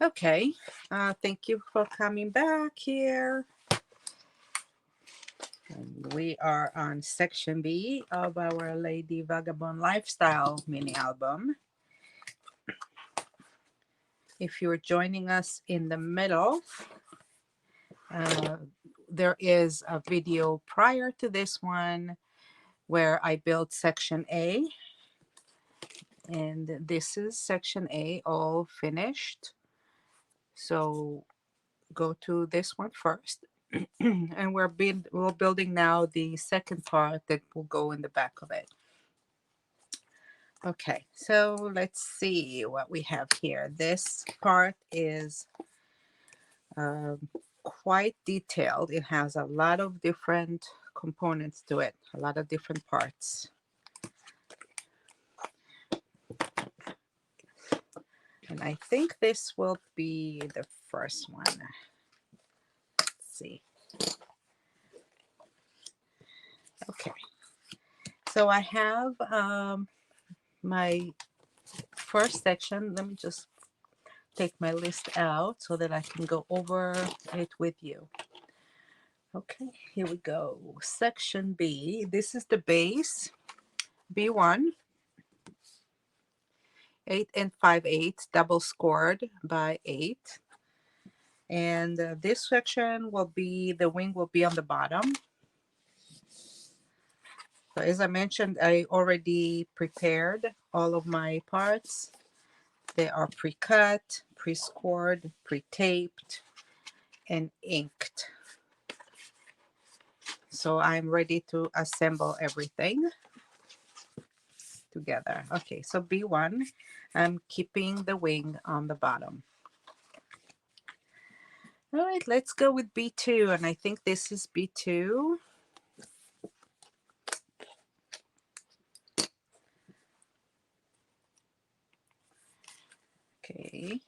Okay, thank you for coming back here. And we are on section B of our Lady Vagabond Lifestyle mini album. If you're joining us in the middle, uh, there is a video prior to this one where I built section A. And this is section A all finished. So go to this one first. And we're building now the second part that will go in the back of it. Okay, so let's see what we have here. This part is quite detailed. It has a lot of different components to it, a lot of different parts. And I think this will be the first one. Let's see. Okay, so I have my first section. Let me just take my list out so that I can go over it with you. Okay, here we go. Section B. This is the base, B1, 8 and 5/8, double scored by 8. And this section will be, the wing will be on the bottom. So as I mentioned, I already prepared all of my parts. They are pre-cut, pre-scored, pre-taped, and inked. So I'm ready to assemble everything together. Okay, so B1, I'm keeping the wing on the bottom. All right, let's go with B2, and I think this is B2. Okay.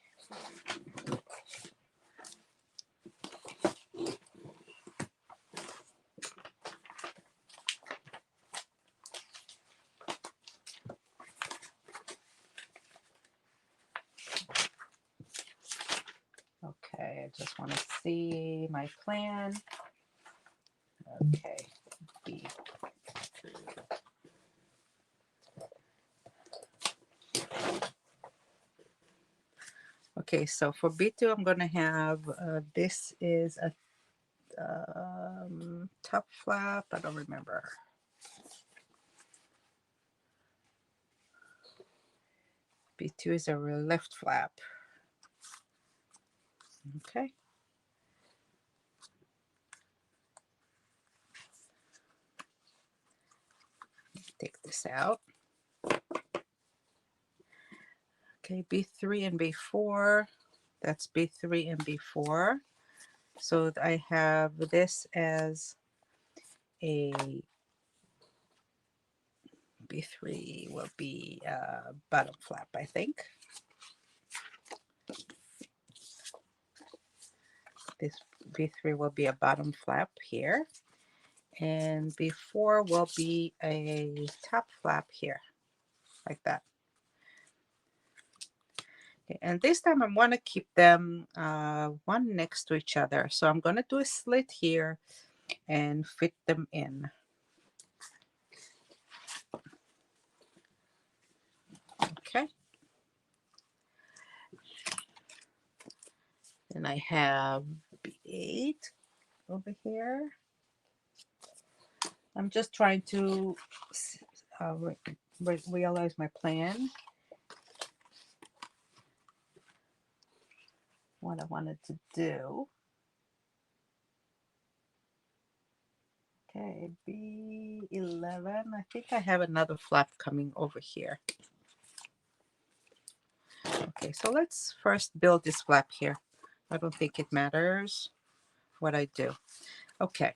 Okay, I just want to see my plan. Okay, B. Okay, so for B2, I'm going to have, this is a top flap. I don't remember. B2 is a left flap. Okay. Take this out. Okay, B3 and B4. That's B3 and B4. So I have this as a B3 will be a bottom flap, I think. This B3 will be a bottom flap here. And B4 will be a top flap here, like that. Okay, and this time I want to keep them one next to each other. So I'm going to do a slit here and fit them in. Okay. And I have B8 over here. I'm just trying to realize my plan. What I wanted to do. Okay, B11. I think I have another flap coming over here. Okay, so let's first build this flap here. I don't think it matters what I do. Okay,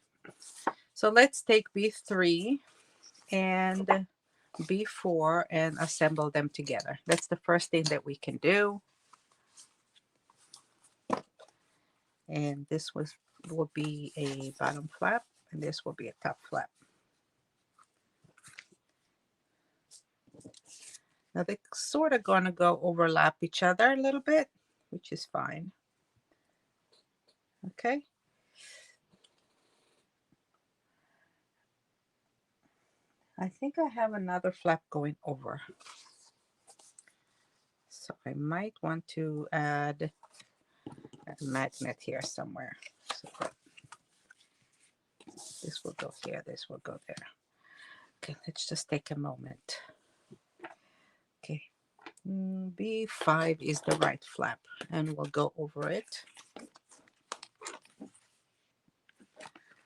so let's take B3 and B4 and assemble them together. That's the first thing that we can do. And this will be a bottom flap, and this will be a top flap. Now they're sort of going to go overlap each other a little bit, which is fine. Okay. I think I have another flap going over. So I might want to add a magnet here somewhere. So this will go here, this will go there. Okay, let's just take a moment. Okay, B5 is the right flap, and we'll go over it.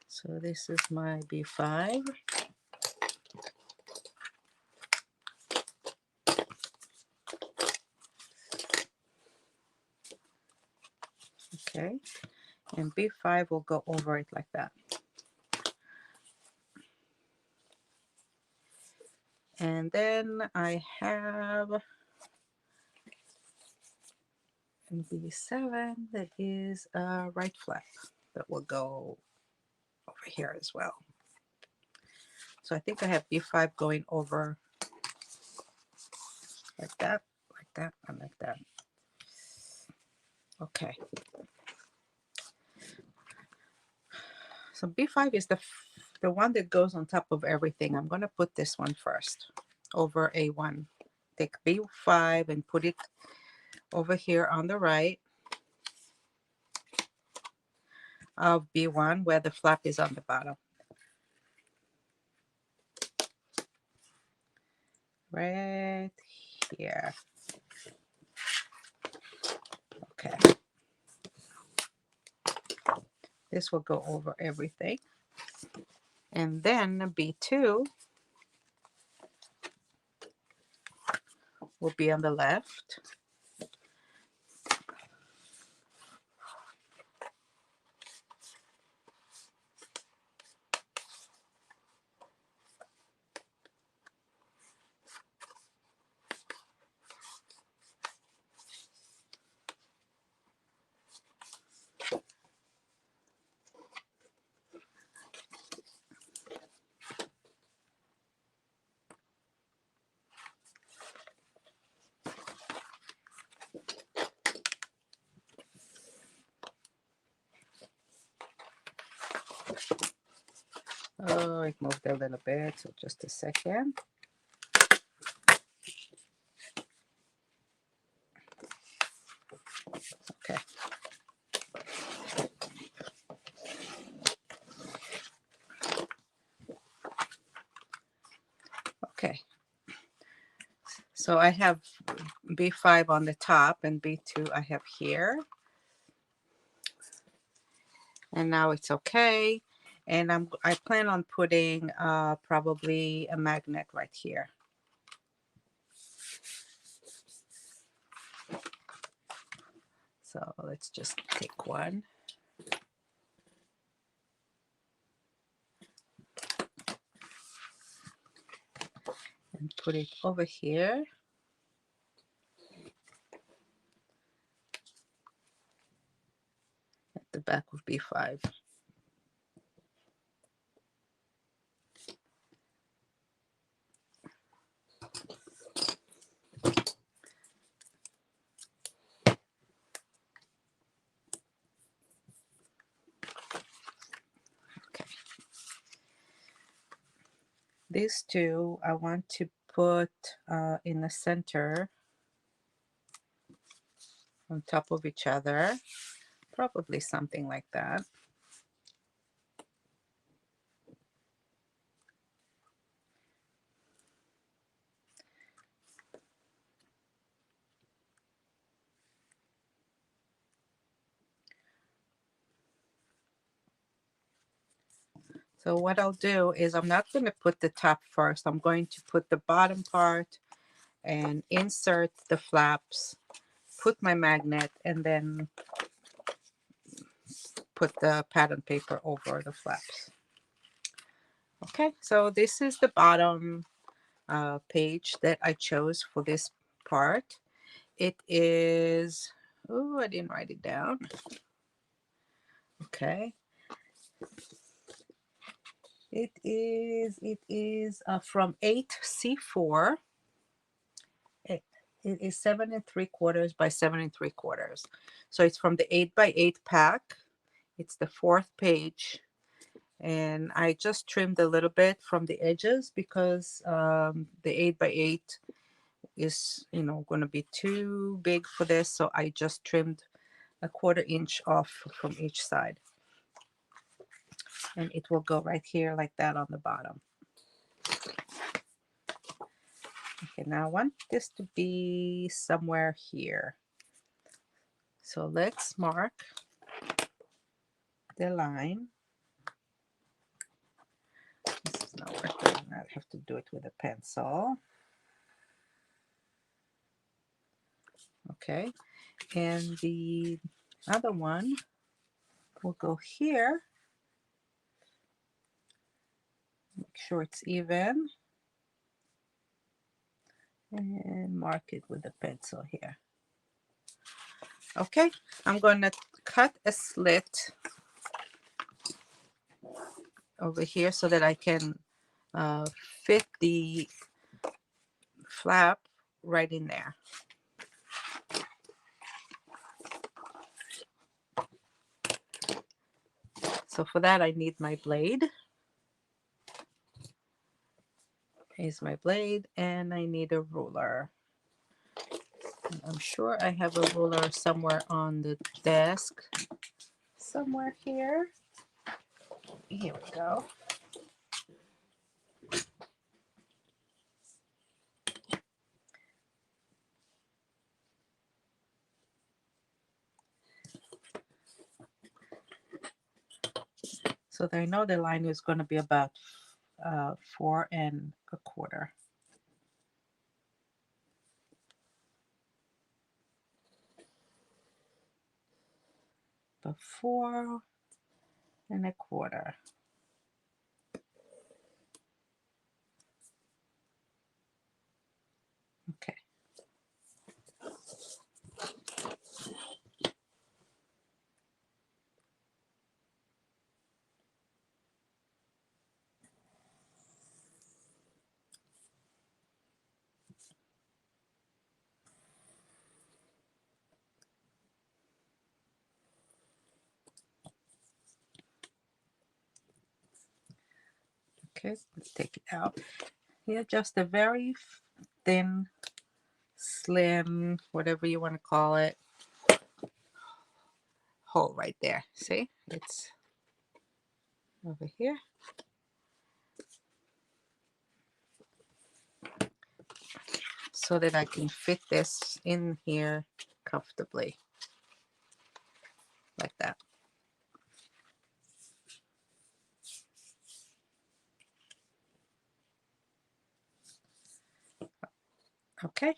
So this is my B5. Okay, and B5 will go over it like that. And then I have B7 that is a right flap that will go over here as well. So I think I have B5 going over like that, and like that. Okay. So B5 is the one that goes on top of everything. I'm going to put this one first over A1. Take B5 and put it over here on the right of B1 where the flap is on the bottom. Right here. Okay. This will go over everything. And then B2 will be on the left. Oh, it moved a little bit, so just a second. Okay. Okay. So I have B5 on the top and B2 I have here. And now it's okay. And I plan on putting probably a magnet right here. So let's just take one. And put it over here. At the back of B5. Okay. These two I want to put in the center on top of each other. Probably something like that. So what I'll do is I'm not going to put the top first. I'm going to put the bottom part and insert the flaps, put my magnet, and then put the pattern paper over the flaps. Okay, so this is the bottom page that I chose for this part. It is, oh, I didn't write it down. Okay. It is from 8C4. It is 7 3/4 by 7 3/4. So it's from the 8 by 8 pack. It's the 4th page. And I just trimmed a little bit from the edges because the 8 by 8 is, you know, going to be too big for this. So I just trimmed a 1/4 inch off from each side. And it will go right here like that on the bottom. Okay, now I want this to be somewhere here. So let's mark the line. This is not working. I have to do it with a pencil. Okay, and the other one will go here. Make sure it's even. And mark it with a pencil here. Okay, I'm going to cut a slit over here so that I can fit the flap right in there. So for that I need my blade. Here's my blade, and I need a ruler. And I'm sure I have a ruler somewhere on the desk. Somewhere here. Here we go. So that I know the line is going to be about 4 1/4. But 4 1/4. Okay. Okay, let's take it out. Here, just a very thin, slim, whatever you want to call it, hole right there. See, it's over here. So that I can fit this in here comfortably, like that. Okay.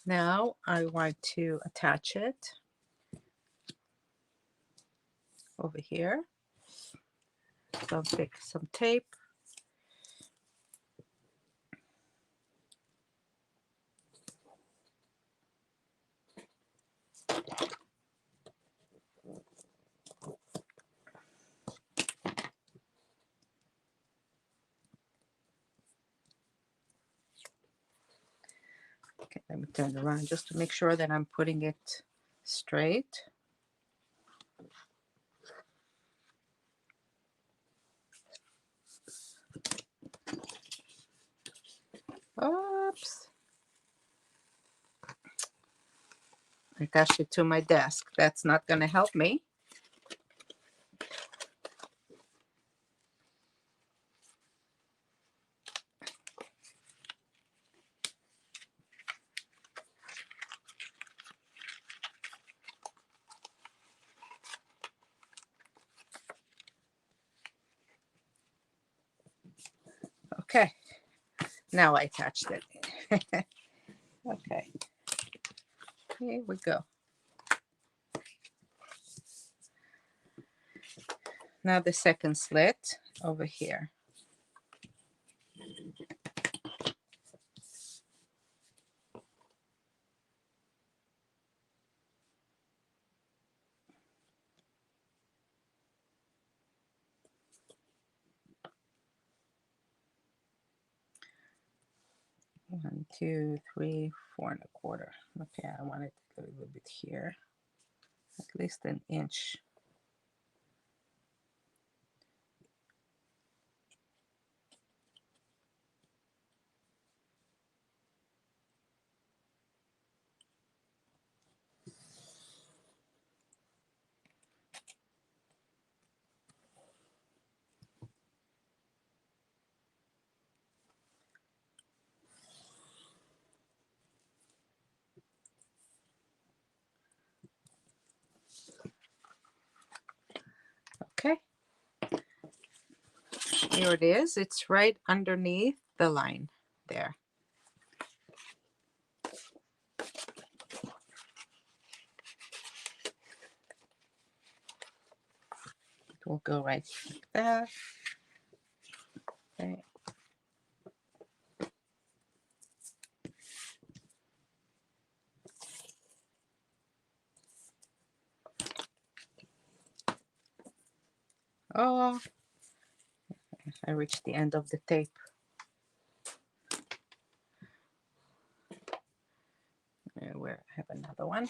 Now I want to attach it over here. So I'll pick some tape. Okay, let me turn it around just to make sure that I'm putting it straight. Oops. I attached it to my desk. That's not going to help me. Okay, now I attached it. Okay, here we go. Now the second slit over here. 1, 2, 3, 4 1/4. Okay, I want it a little bit here, at least an inch. Okay, here it is. It's right underneath the line there. It will go right like that. Okay. Oh, I reached the end of the tape. Where I have another one.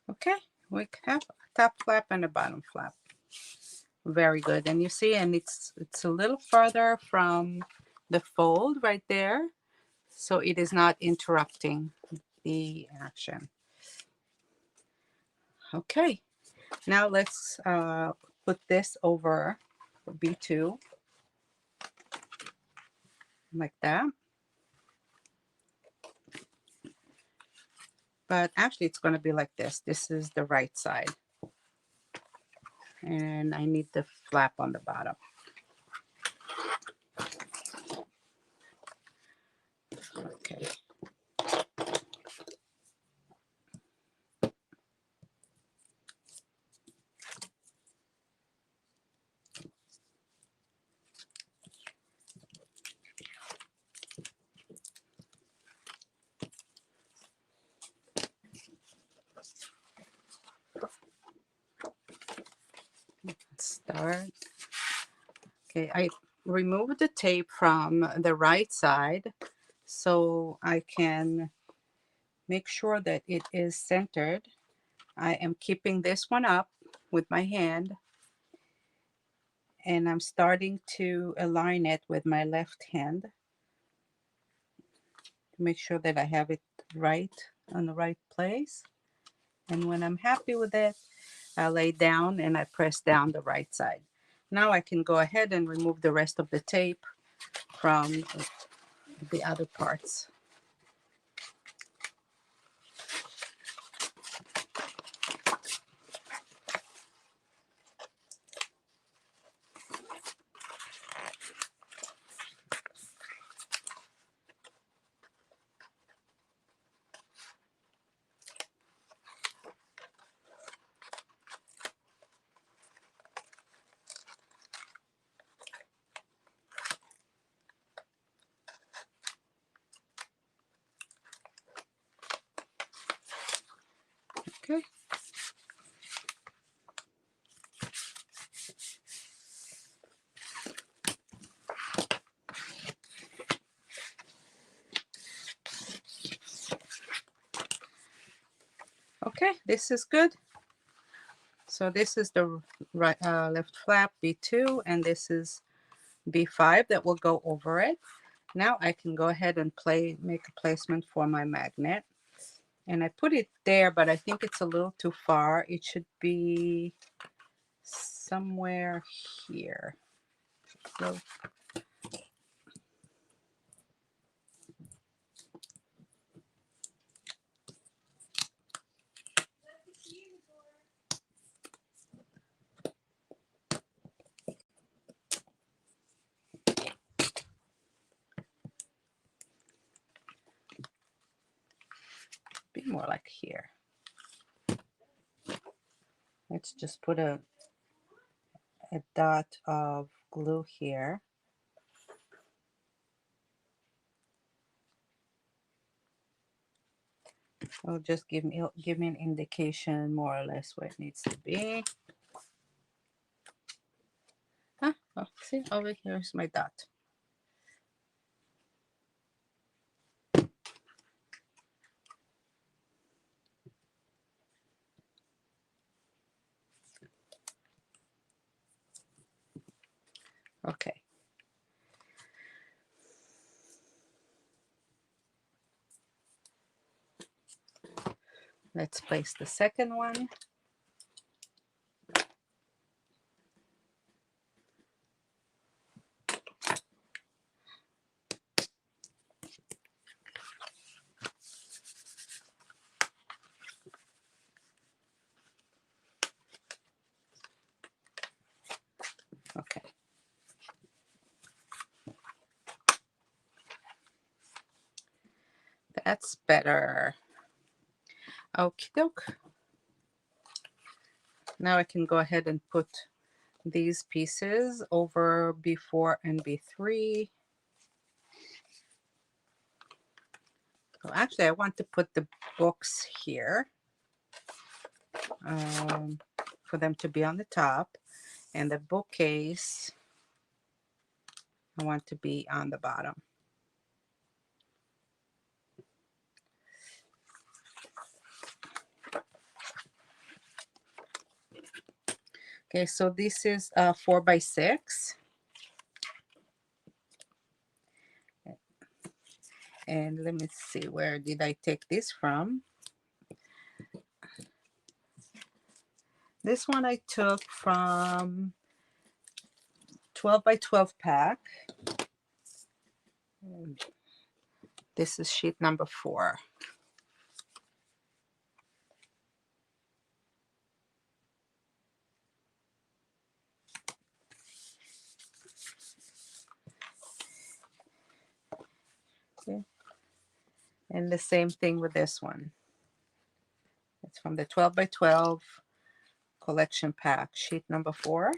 Okay, we have a top flap and a bottom flap. Very good. And you see, and it's a little further from the fold right there, so it is not interrupting the action. Okay, now let's put this over B2 like that. But actually it's going to be like this. This is the right side. And I need the flap on the bottom. Okay. Let's start. Okay, I removed the tape from the right side so I can make sure that it is centered. I am keeping this one up with my hand, and I'm starting to align it with my left hand to make sure that I have it right on the right place. And when I'm happy with it, I lay down and I press down the right side. Now I can go ahead and remove the rest of the tape from the other parts. Okay. Okay, this is good. So this is the right left flap B2, and this is B5 that will go over it. Now I can go ahead and make a placement for my magnet. And I put it there, but I think it's a little too far. It should be somewhere here. So more like here. Let's just put a dot of glue here. It'll just give me an indication more or less where it needs to be. Huh? Oh, see, over here's my dot. Okay. Let's place the second one. Okay. That's better. Okie doke. Now I can go ahead and put these pieces over B4 and B3. Well, actually, I want to put the books here for them to be on the top, and the bookcase I want to be on the bottom. Okay, so this is 4 by 6. And let me see, where did I take this from? This one I took from 12 by 12 pack. And this is sheet number 4. Okay. And the same thing with this one. It's from the 12 by 12 collection pack, sheet number 4.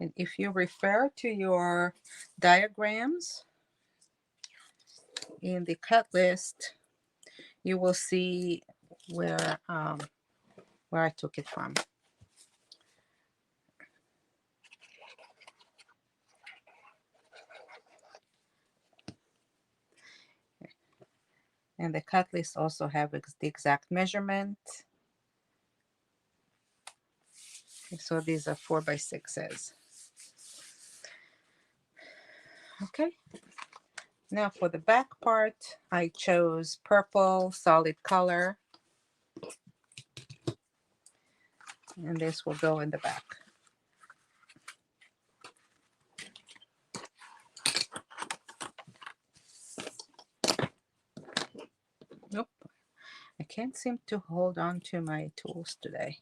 And if you refer to your diagrams in the cut list, you will see where I took it from. And the cut list also have the exact measurement. So these are 4 by 6s. Okay. Now for the back part, I chose purple solid color. And this will go in the back. Nope. I can't seem to hold on to my tools today.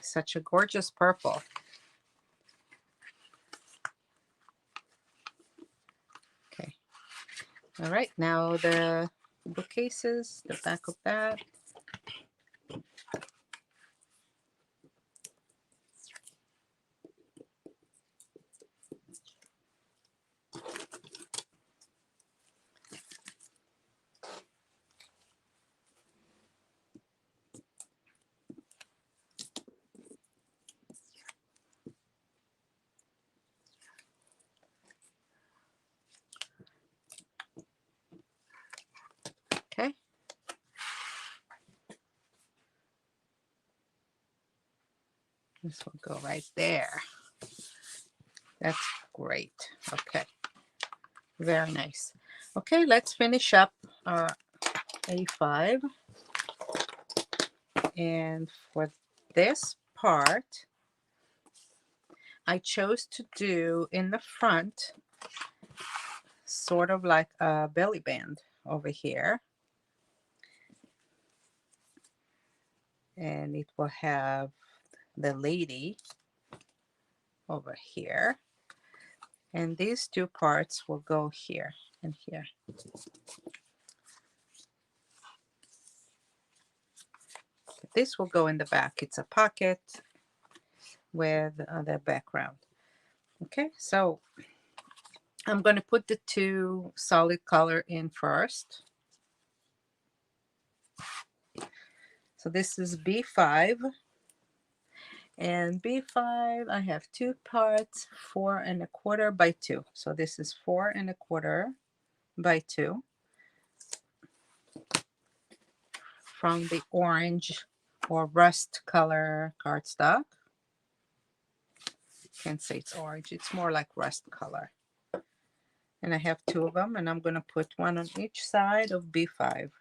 Such a gorgeous purple. Okay. All right, now the bookcases, the back of that. This will go right there. That's great. Okay, very nice. Okay, let's finish up our A5. And for this part, I chose to do in the front sort of like a belly band over here. And it will have the lady over here. And these two parts will go here and here. This will go in the back. It's a pocket with the background. Okay, so I'm going to put the two solid color in first. So this is B5. And B5, I have two parts, 4 1/4 by 2. So this is 4 1/4 by 2 from the orange or rust color cardstock. Can't say it's orange, it's more like rust color. And I have two of them, and I'm going to put one on each side of B5.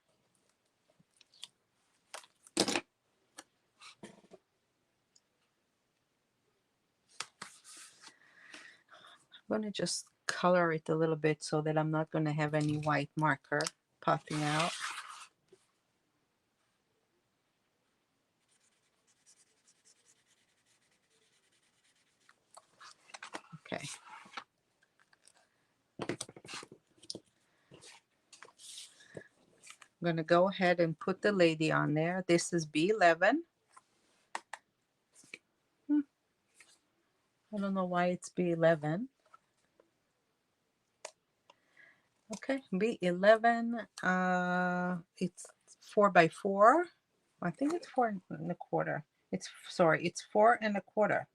I'm going to just color it a little bit so that I'm not going to have any white marker popping out. Okay. I'm going to go ahead and put the lady on there. This is B11. I don't know why it's B11. Okay, B11. It's 4 by 4. I think it's 4 1/4. It's sorry, it's 4 1/4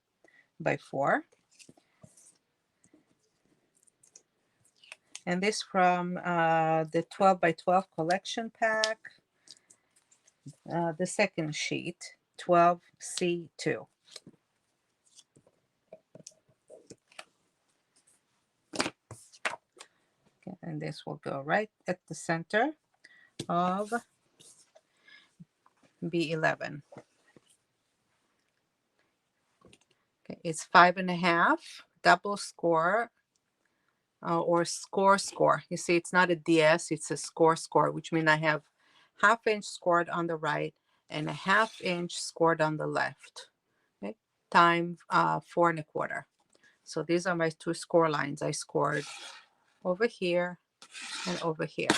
by 4. And this from the 12 by 12 collection pack, the second sheet, 12C2. Okay, and this will go right at the center of B11. Okay, it's 5 1/2 double score or score. You see, it's not a DS, it's a score, which means I have 1/2 inch scored on the right and a 1/2 inch scored on the left. Okay, time 4 1/4. So these are my two score lines. I scored over here and over here.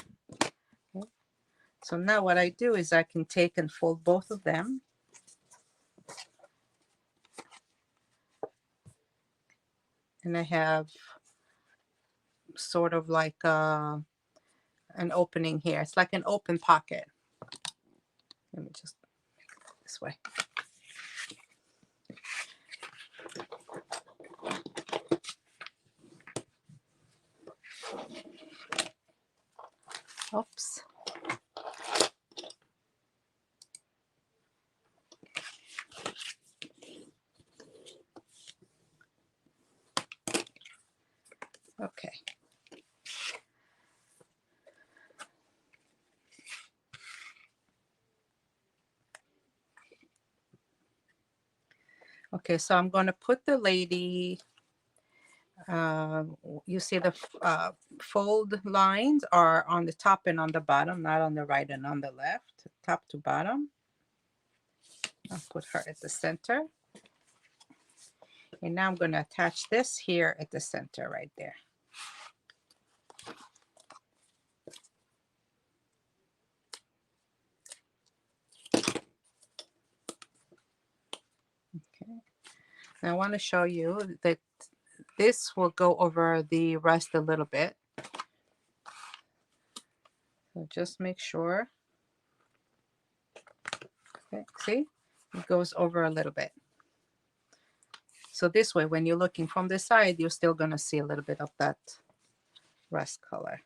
Okay. So now what I do is I can take and fold both of them. And I have sort of like an opening here. It's like an open pocket. Let me just make it this way. Oops. Okay. Okay, so I'm going to put the lady, you see the fold lines are on the top and on the bottom, not on the right and on the left, top to bottom. I'll put her at the center. And now I'm going to attach this here at the center right there. Okay. Now I want to show you that this will go over the rest a little bit. So just make sure. Okay, see? It goes over a little bit. So this way, when you're looking from the side, you're still going to see a little bit of that rust color.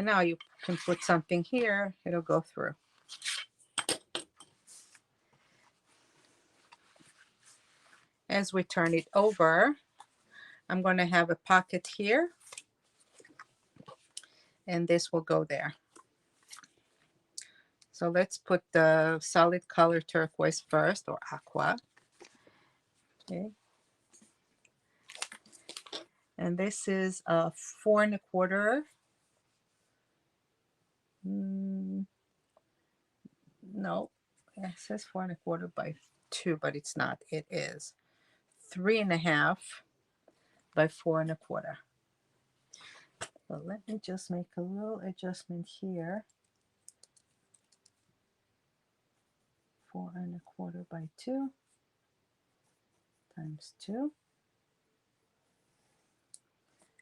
And now you can put something here, it'll go through. As we turn it over, I'm going to have a pocket here, and this will go there. So let's put the solid color turquoise first, or aqua. Okay. And this is a 4 1/4. No, it says 4 1/4 by 2, but it's not. It is 3 1/2 by 4 1/4. So let me just make a little adjustment here. 4 1/4 by 2 times 2.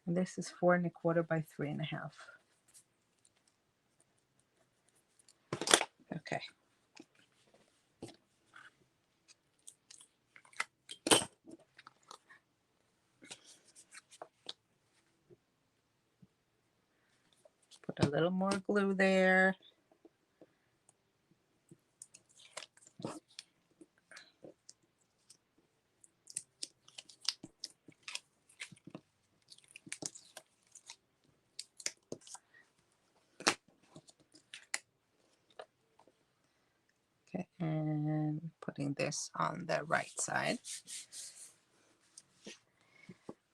And this is 4 1/4 by 3 1/2. Okay. Put a little more glue there. Okay, and putting this on the right side.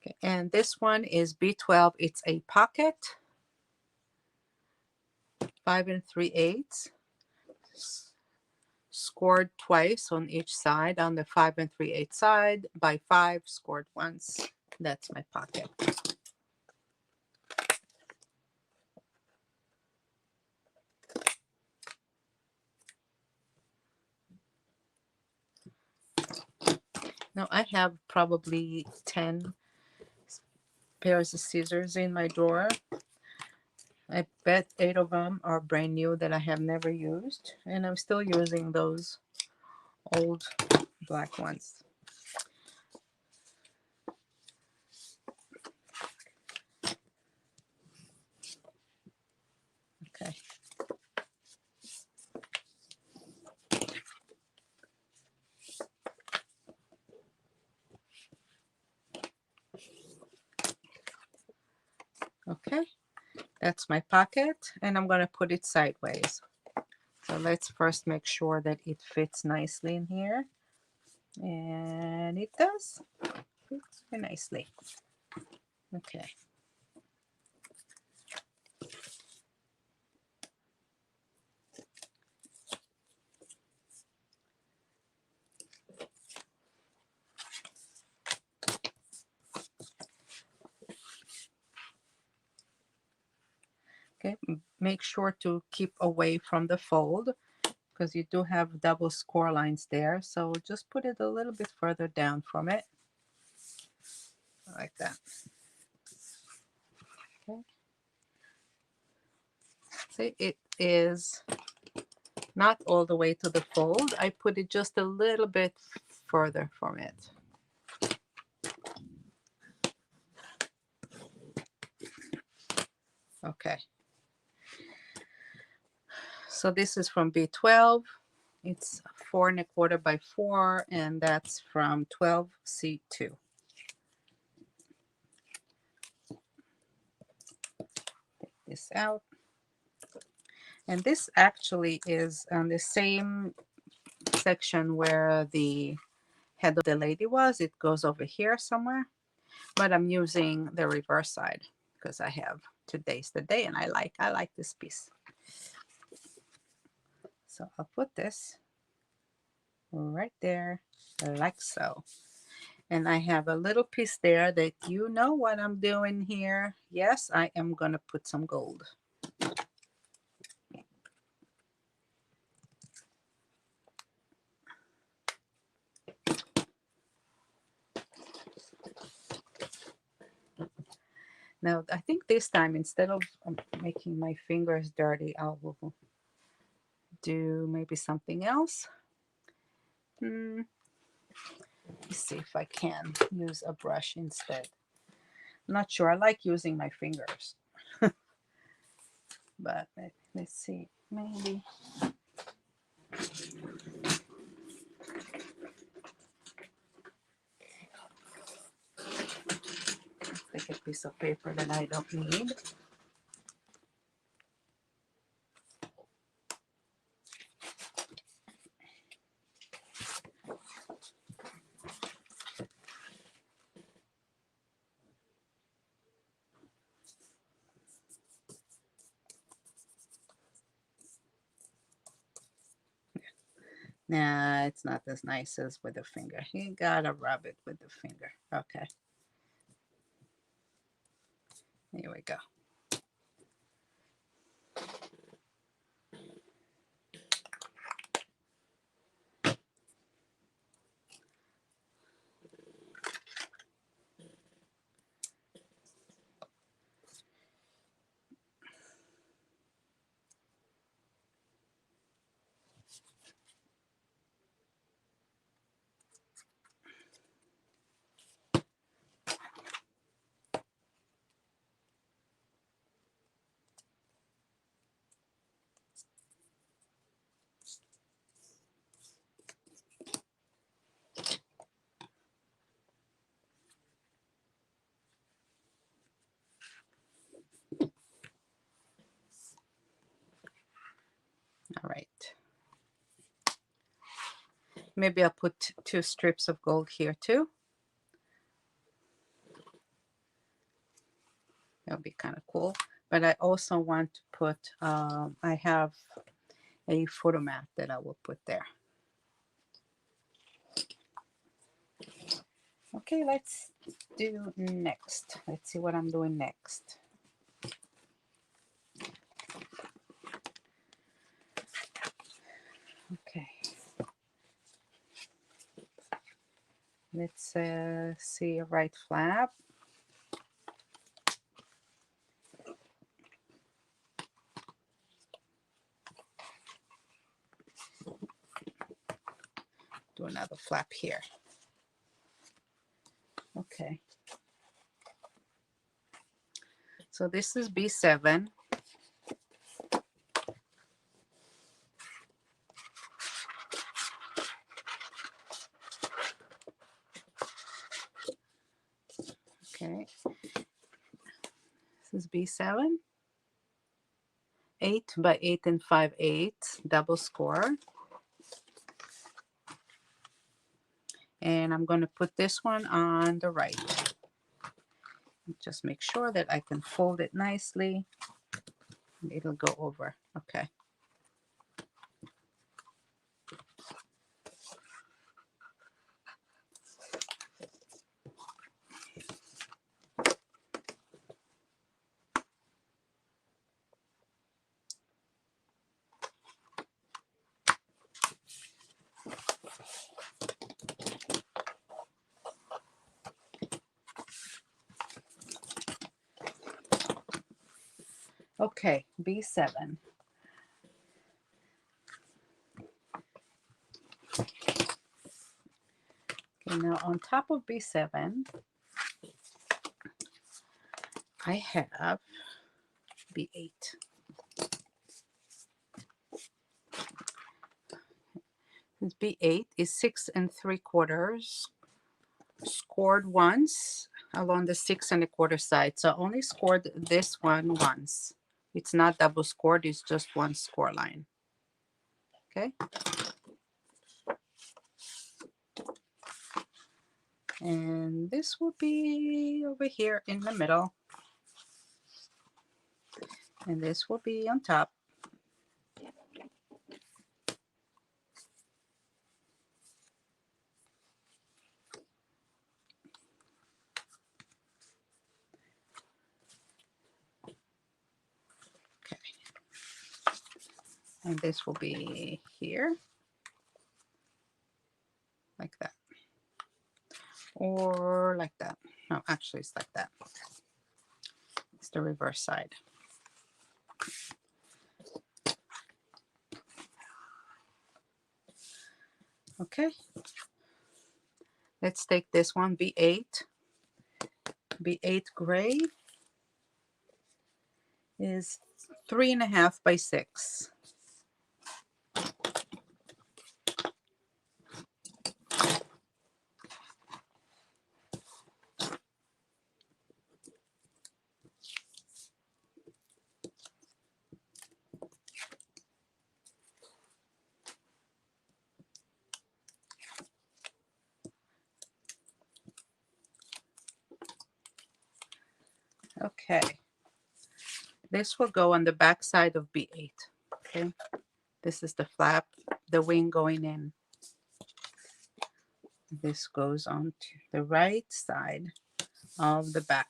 Okay, and this one is B12. It's a pocket, 5 3/8, scored twice on each side. On the 5 3/8 side by 5, scored once. That's my pocket. Now I have probably 10 pairs of scissors in my drawer. I bet 8 of them are brand new that I have never used, and I'm still using those old black ones. Okay. Okay, that's my pocket, and I'm going to put it sideways. So let's first make sure that it fits nicely in here. And it does. Fits very nicely. Okay. Okay, make sure to keep away from the fold because you do have double score lines there. So just put it a little bit further down from it, like that. Okay. See, it is not all the way to the fold. I put it just a little bit further from it. Okay. So this is from B12. It's 4 1/4 by 4, and that's from 12C2. Take this out. And this actually is on the same section where the head of the lady was. It goes over here somewhere, but I'm using the reverse side because I have today's the day, and I like this piece. So I'll put this right there like so. And I have a little piece there that you know what I'm doing here. Yes, I am going to put some gold. Now, I think this time, instead of making my fingers dirty, I will do maybe something else. Let's see if I can use a brush instead. I'm not sure. I like using my fingers. but let's see, maybe. Take a piece of paper that I don't need. Nah, it's not as nice as with the finger. You gotta rub it with the finger. Okay. Here we go. All right. Maybe I'll put 2 strips of gold here too. That'll be kind of cool. But I also want to put, I have a photo mat that I will put there. Okay, let's do next. Let's see what I'm doing next. Okay. Let's see a right flap. Do another flap here. Okay. So this is B7. Okay. This is B7. 8 by 8 and 5/8 double score. And I'm going to put this one on the right. Just make sure that I can fold it nicely. It'll go over. Okay. Okay, B7. Okay, now on top of B7, I have B8. This B8 is 6 3/4 scored once along the 6 1/4 side. So I only scored this one once. It's not double scored, it's just one score line. Okay. And this will be over here in the middle. And this will be on top. Okay. And this will be here. Like that. Or like that. No, actually it's like that. It's the reverse side. Okay. Let's take this one, B8. B8 gray is 3.5 by 6. Okay, this will go on the back side of B8. Okay, this is the flap, the wing going in. This goes on to the right side of the back.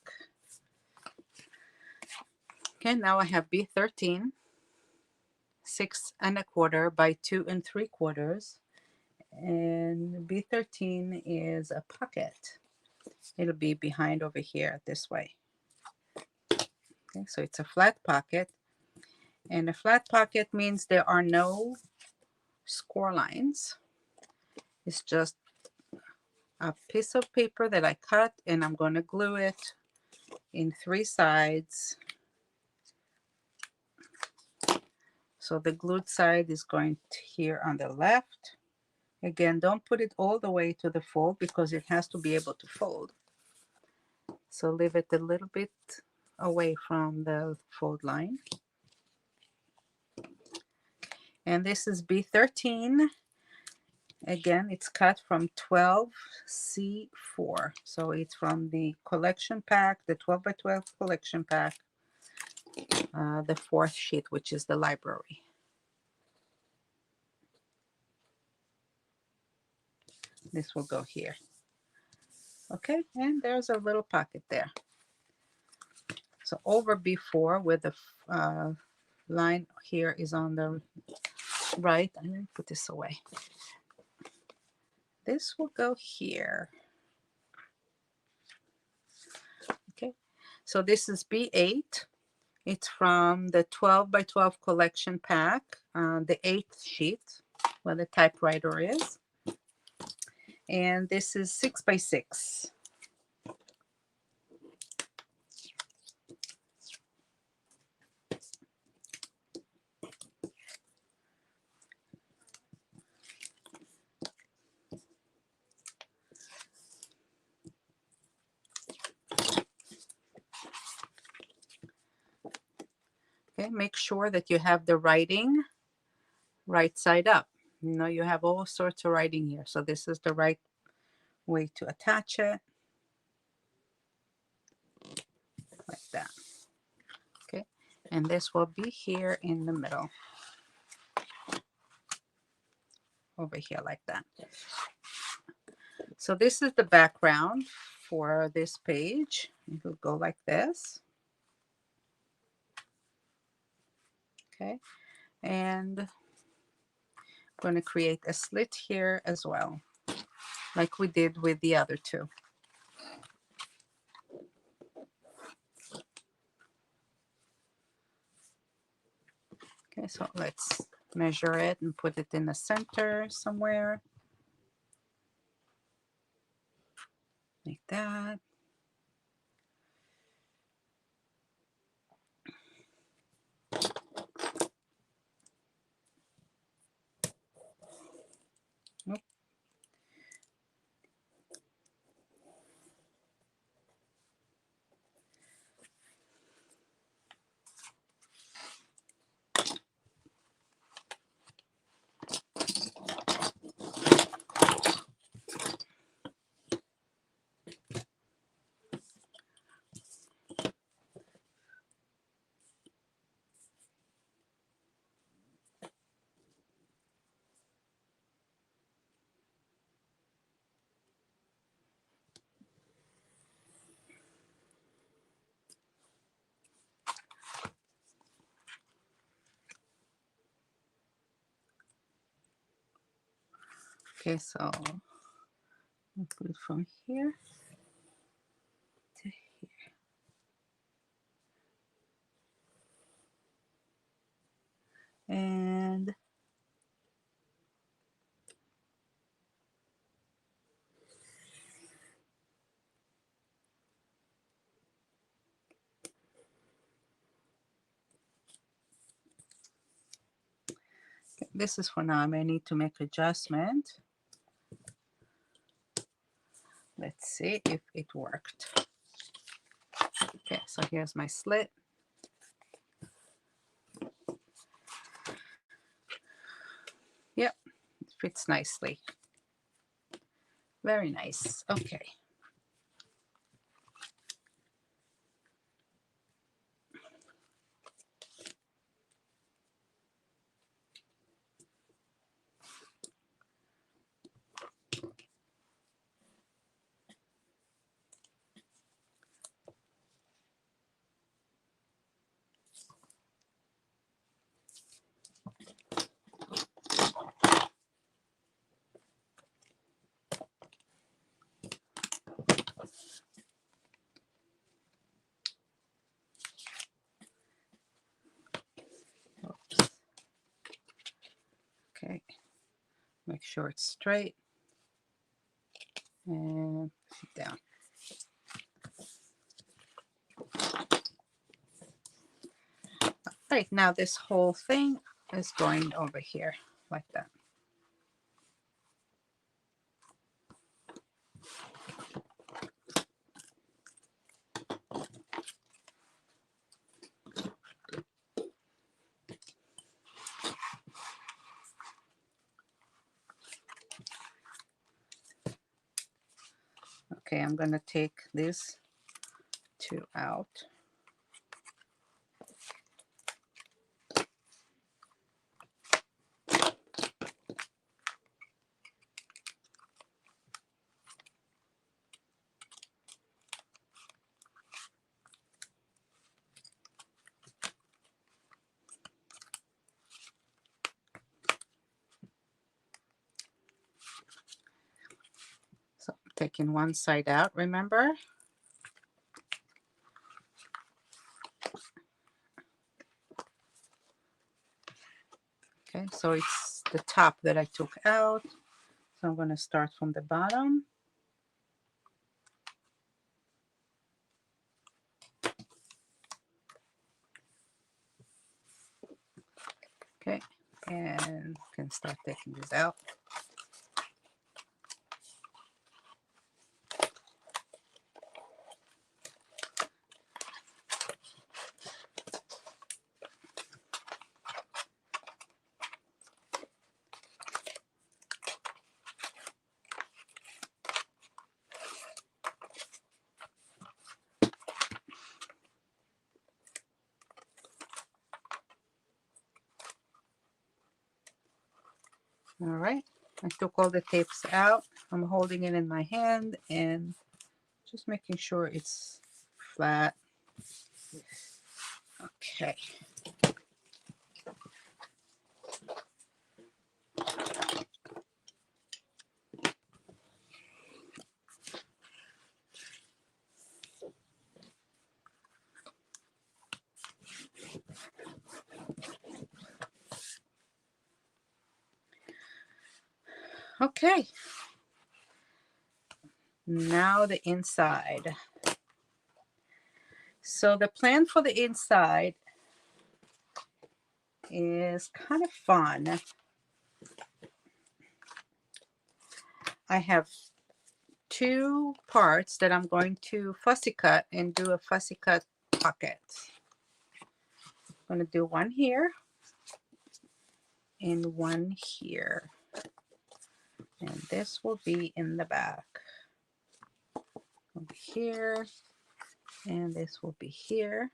Okay, now I have B13, 6.25 by 2 3/4, and B13 is a pocket. It'll be behind over here this way. Okay, so it's a flat pocket, and a flat pocket means there are no score lines. It's just a piece of paper that I cut, and I'm going to glue it in 3 sides. So the glued side is going to here on the left. Again, don't put it all the way to the fold because it has to be able to fold. So leave it a little bit away from the fold line. And this is B13. Again, it's cut from 12C4. So it's from the collection pack, the 12 by 12 collection pack, the 4th sheet, which is the library. This will go here. Okay, and there's a little pocket there. So over B4, where the line here is on the right, I'm going to put this away. This will go here. Okay, so this is B8. It's from the 12 by 12 collection pack, the 8th sheet, where the typewriter is. And this is 6 by 6. Okay, make sure that you have the writing right side up. You know, you have all sorts of writing here. So this is the right way to attach it. Like that. Okay, and this will be here in the middle. Over here like that. So this is the background for this page. It will go like this. Okay, and I'm going to create a slit here as well, like we did with the other two. Okay, so let's measure it and put it in the center somewhere. Like that. Nope. Okay, so I'll put it from here to here. And this is for now. I may need to make adjustment. Let's see if it worked. Okay, so here's my slit. Yep, it fits nicely. Very nice. Okay. Oops. Okay. Make sure it's straight. And push it down. Right, now this whole thing is going over here like that. Okay, I'm going to take this two out. So I'm taking one side out, remember? Okay, so it's the top that I took out. So I'm going to start from the bottom. Okay, and can start taking this out. All right, I took all the tapes out. I'm holding it in my hand and just making sure it's flat. Okay. Okay. Now the inside. So the plan for the inside is kind of fun. I have two parts that I'm going to fussy cut and do a fussy cut pocket. I'm going to do one here and one here. And this will be in the back. Over here. And this will be here.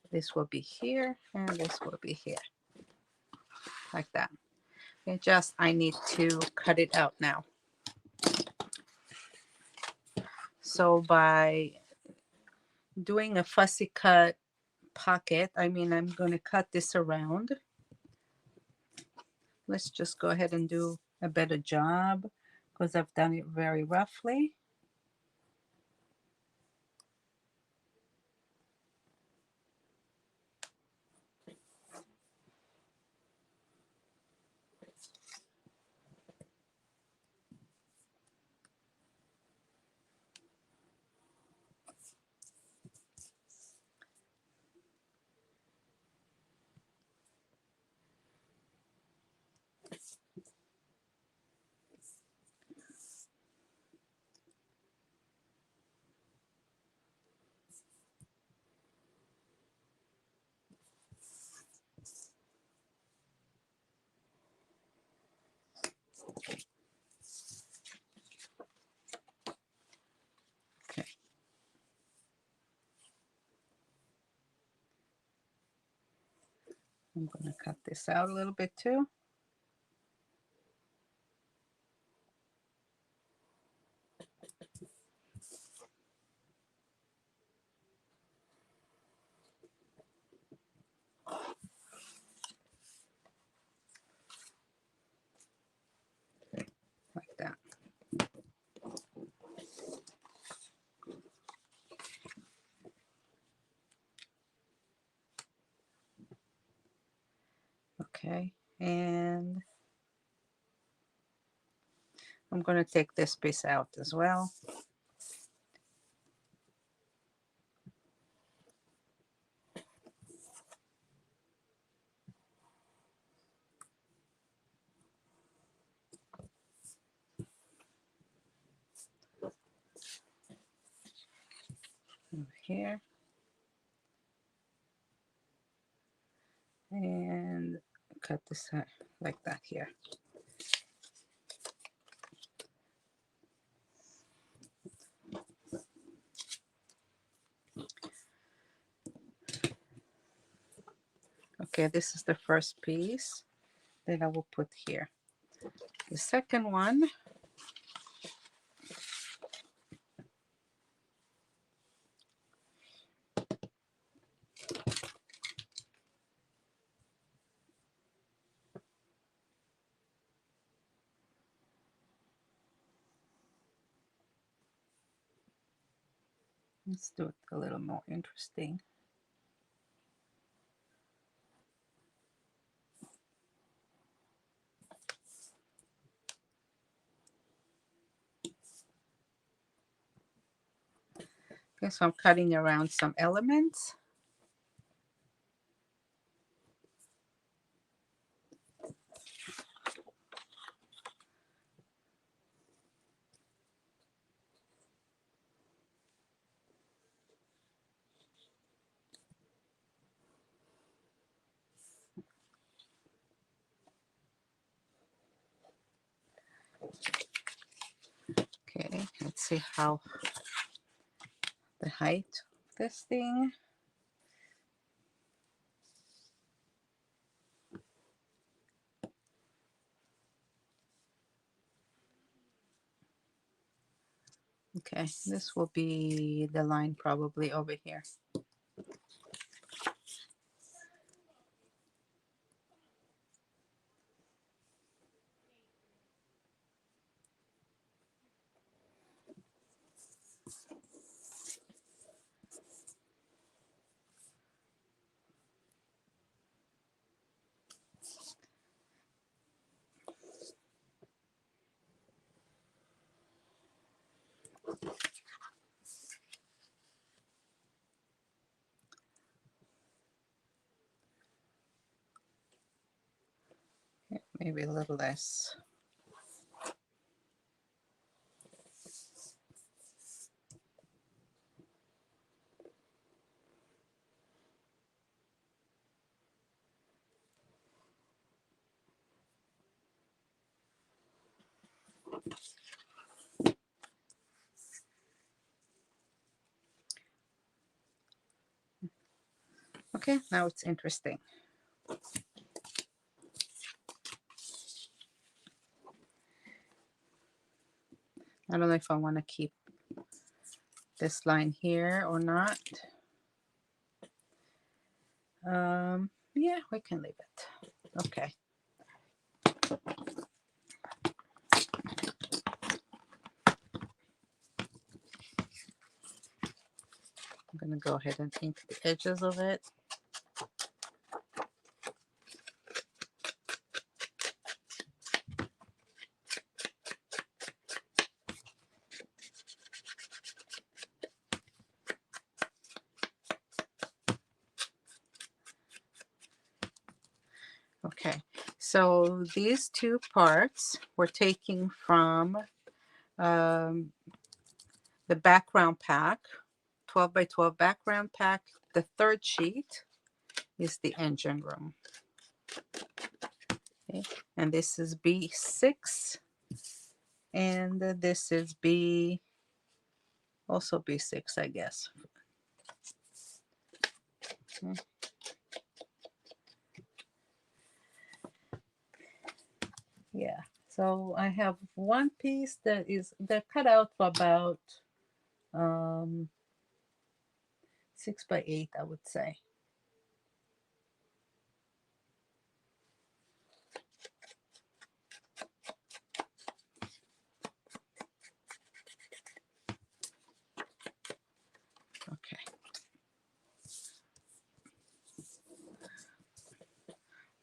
This will be here and this will be here. Like that. Okay, just I need to cut it out now. So by doing a fussy cut pocket, I mean, I'm going to cut this around. Let's just go ahead and do a better job because I've done it very roughly. I'm going to cut this out a little bit too. Like that. Okay, and I'm going to take this piece out as well. Over here. And cut this out like that here. Okay, this is the first piece that I will put here. The second one, let's do it a little more interesting. Okay, so I'm cutting around some elements. Okay, let's see how the height of this thing. Okay, this will be the line probably over here. Yeah, maybe a little less. Okay, now it's interesting. I don't know if I want to keep this line here or not. Yeah, we can leave it. Okay. I'm going to go ahead and ink the edges of it. Okay, so these two parts we're taking from the background pack, 12 by 12 background pack. The third sheet is the engine room. Okay, and this is B6, and this is also B6, I guess. Okay. Yeah. So I have one piece that is, they're cut out for about um 6 by 8, I would say. Okay.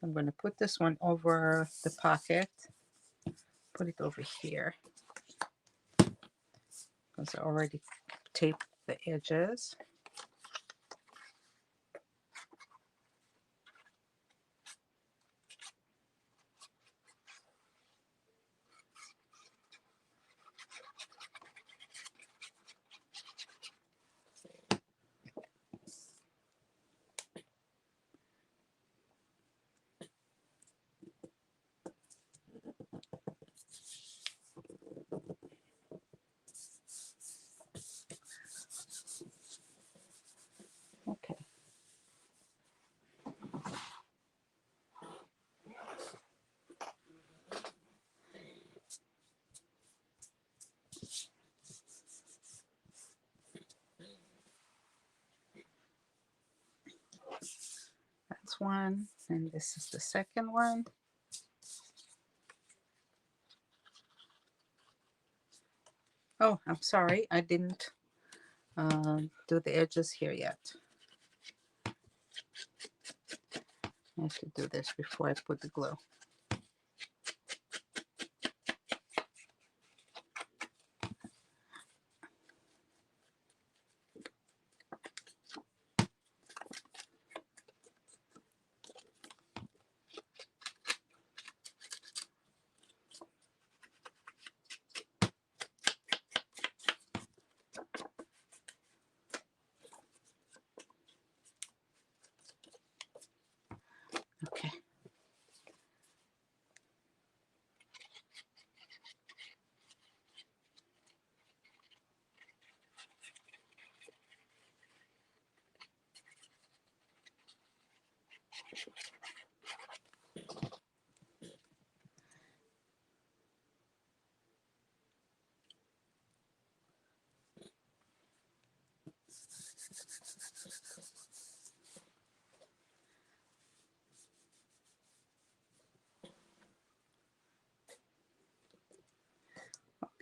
I'm going to put this one over the pocket. Put it over here because I already taped the edges. Okay. That's one. And this is the second one. Oh, I'm sorry. I didn't do the edges here yet. I have to do this before I put the glue. Okay.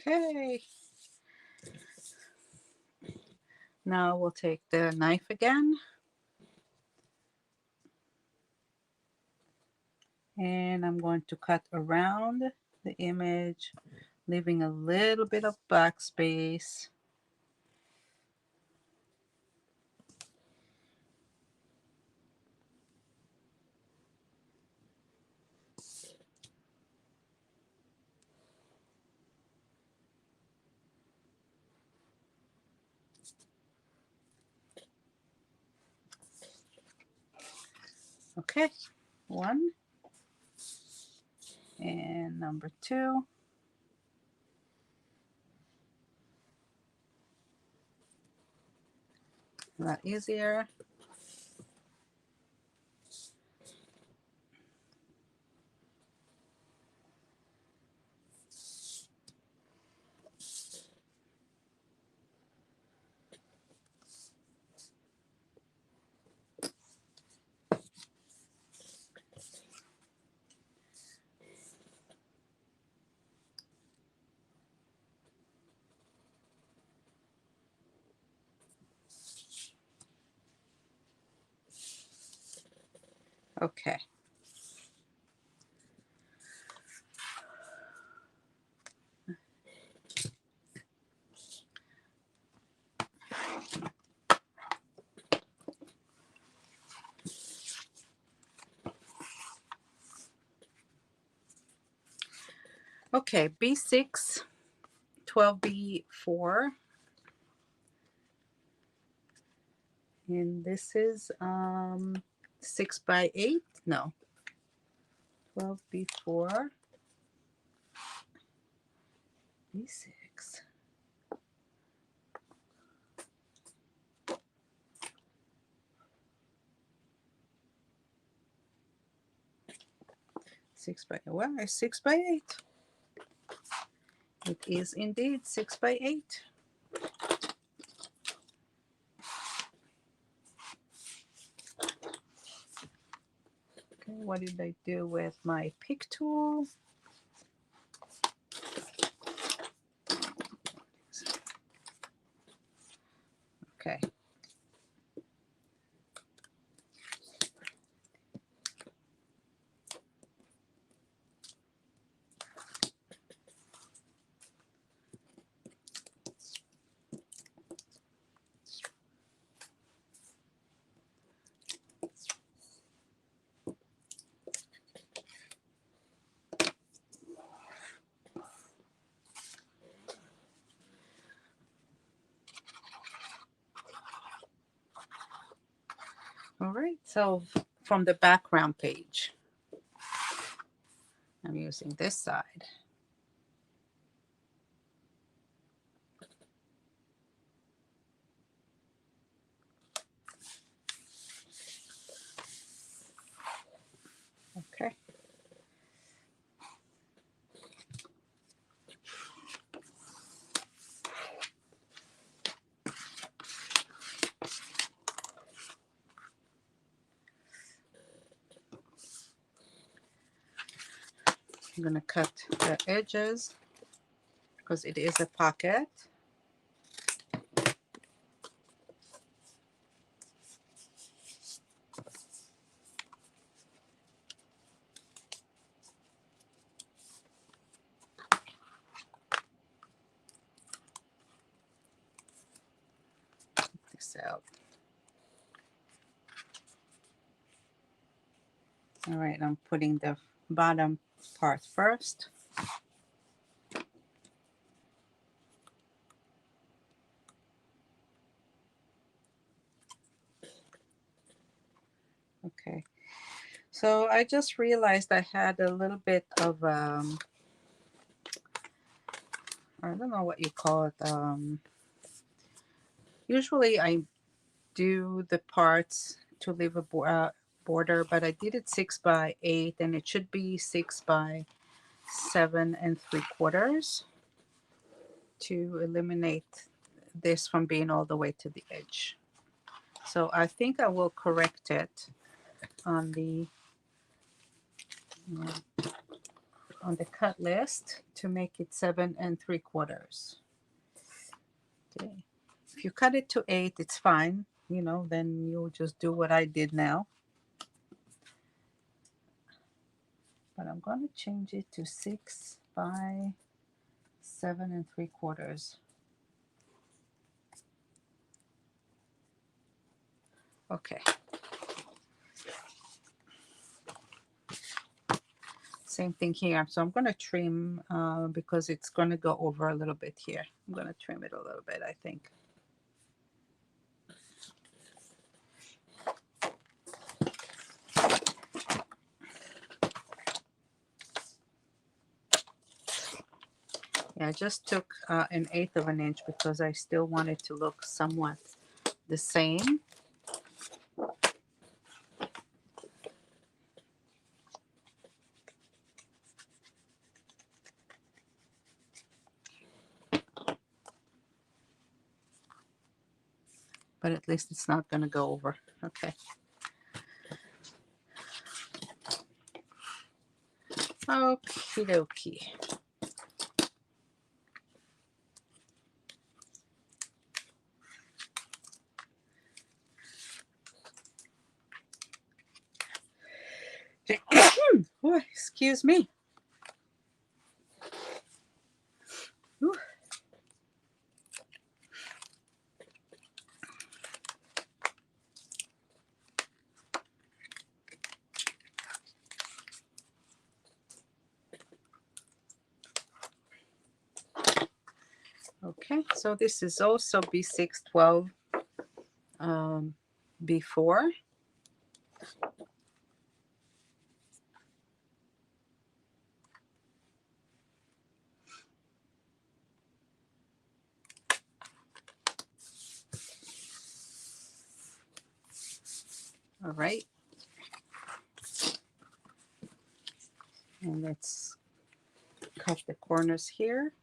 Okay. Now we'll take the knife again. And I'm going to cut around the image, leaving a little bit of backspace. Okay, one. And number two. A lot easier. Okay. Okay, B6, 12B4. And this is 6 by 8. No, 12B4. B6. well, it's 6 by 8. It is indeed 6 by 8. Okay, what did I do with my pick tool? Okay. All right, so from the background page, I'm using this side. Okay. I'm going to cut the edges because it is a pocket. This out. All right, I'm putting the bottom part first. Okay, so I just realized I had a little bit of, I don't know what you call it. Usually I do the parts to leave a border, but I did it 6 by 8 and it should be 6 by 7 3/4 to eliminate this from being all the way to the edge. So I think I will correct it on the cut list to make it 7 3/4. Okay. If you cut it to 8, it's fine. You know, then you'll just do what I did now. But I'm going to change it to 6 by 7 3/4. Okay. Same thing here. So I'm going to trim because it's going to go over a little bit here. I'm going to trim it a little bit, I think. Yeah, I just took 1/8 of an inch because I still want it to look somewhat the same. But at least it's not going to go over. Okay. Okie dokie. Oh, excuse me. Ooh. Okay, so this is also B612 B4. All right. And let's cut the corners here.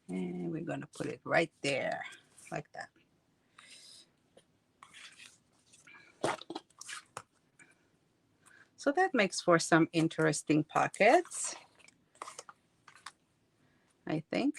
And we're going to put it right there, like that. So that makes for some interesting pockets, I think.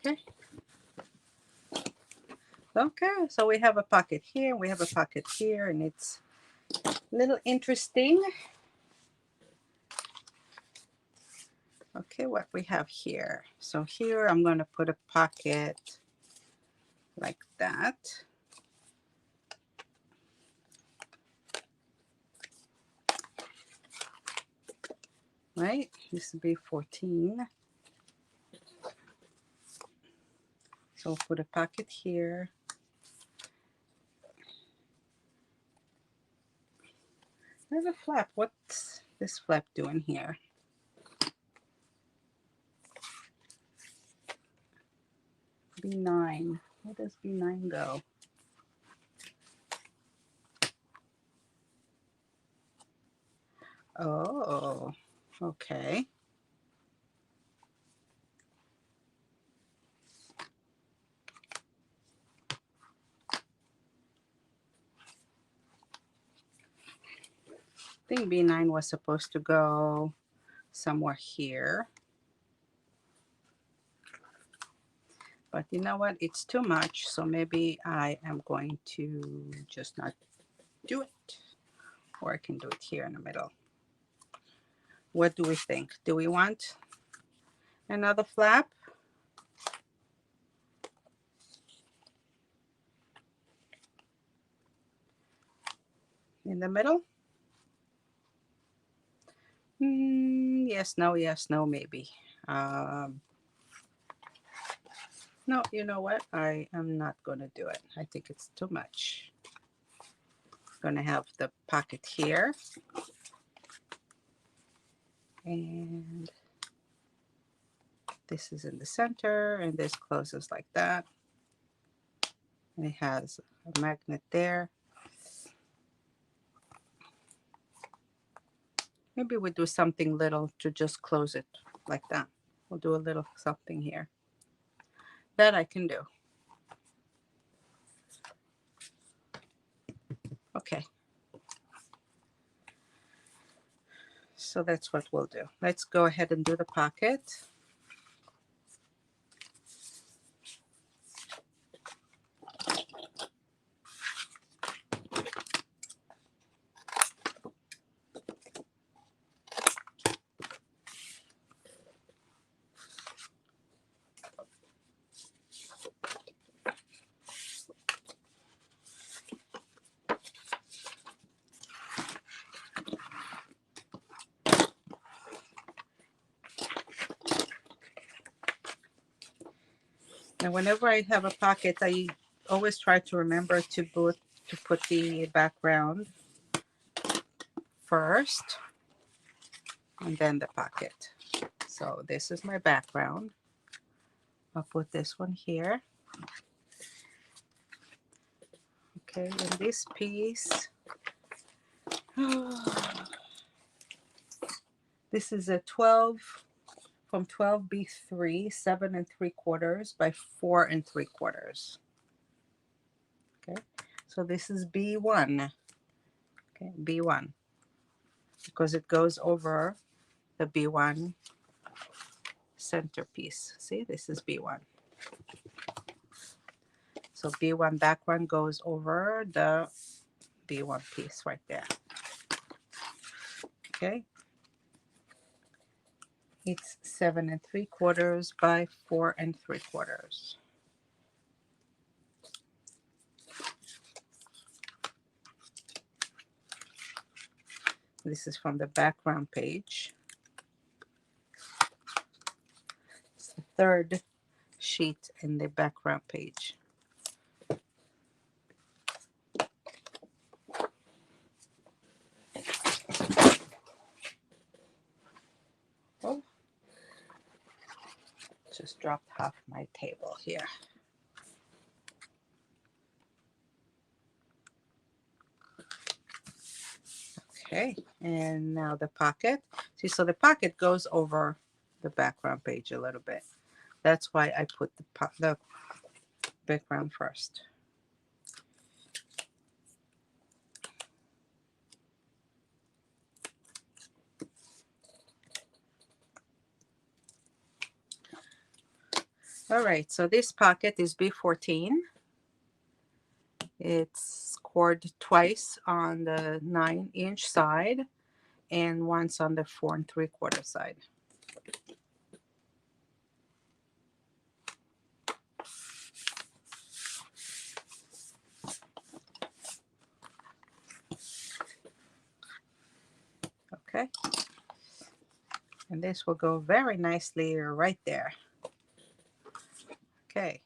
Okay. Okay, so we have a pocket here, we have a pocket here, and it's a little interesting. Okay, what we have here. So here I'm going to put a pocket like that. Right? This would be 14. So we'll put a pocket here. There's a flap. What's this flap doing here? B9. Where does B9 go? Oh, okay. I think B9 was supposed to go somewhere here. But you know what? It's too much. So maybe I am going to just not do it. Or I can do it here in the middle. What do we think? Do we want another flap? In the middle? Yes, no, maybe. No, you know what? I am not going to do it. I think it's too much. Going to have the pocket here. And this is in the center, and this closes like that. And it has a magnet there. Maybe we do something little to just close it like that. We'll do a little something here. That I can do. Okay. So that's what we'll do. Let's go ahead and do the pocket. And whenever I have a pocket, I always try to remember to put the background first and then the pocket. So this is my background. I'll put this one here. Okay, and this piece, this is a 12 from 12B3, 7 3/4 by 4 3/4. Okay, so this is B1. Okay, B1, because it goes over the B1 centerpiece. See, this is B1. So B1 background goes over the B1 piece right there. Okay, it's 7 3/4 by 4 3/4. This is from the background page. It's the third sheet in the background page. Oh, just dropped half my table here. Okay, and now the pocket. See, so the pocket goes over the background page a little bit. That's why I put the background first. All right, so this pocket is B14. It's scored twice on the 9-inch side and once on the 4 3/4 side. Okay, and this will go very nicely right there. Okay,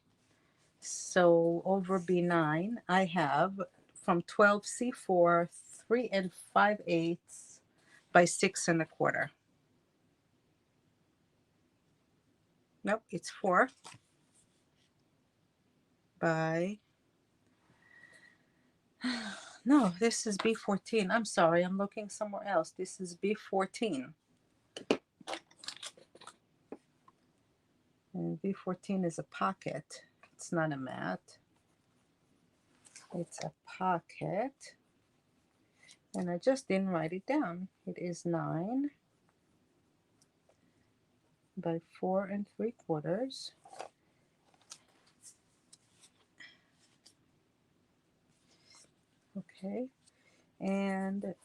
so over B9, I have from 12C4, 3 5/8 by 6 1/4. Nope, it's 4 by, no, this is B14. I'm sorry, I'm looking somewhere else. This is B14. And B14 is a pocket. It's not a mat. It's a pocket. And I just didn't write it down. It is 9 by 4 3/4. Okay. And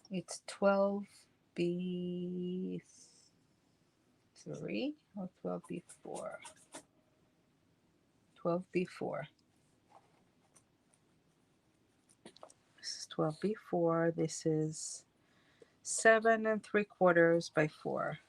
it's 12B3 or 12B4. 12B4. This is 12B4. This is 7 3/4 by 4.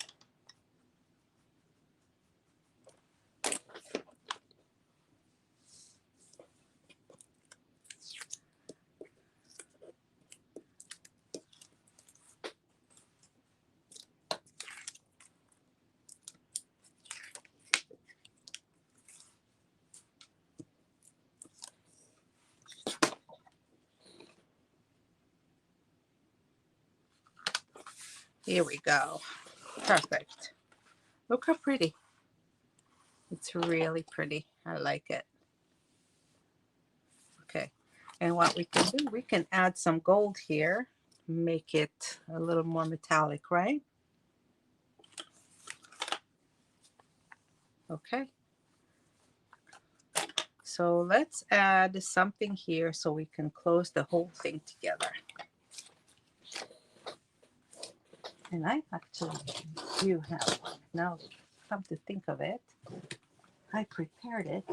Here we go. Perfect. Look how pretty. It's really pretty. I like it. Okay. And what we can do, we can add some gold here, make it a little more metallic, right? Okay. So let's add something here so we can close the whole thing together. And I actually do have one. Now, come to think of it, I prepared it.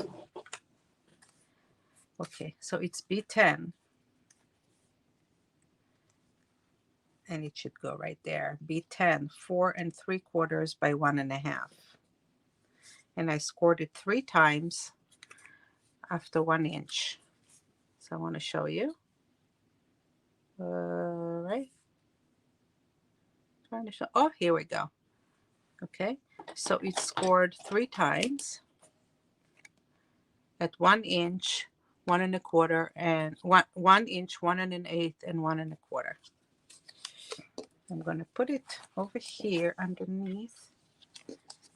Okay, so it's B10. And it should go right there. B10, 4 3/4 by 1 1/2. And I scored it 3 times after 1 inch. So I want to show you. Right. Trying to show. Oh, here we go. Okay. So it's scored 3 times at 1 inch, 1 1/4, and 1 inch, 1 1/8, and 1 1/4. I'm going to put it over here underneath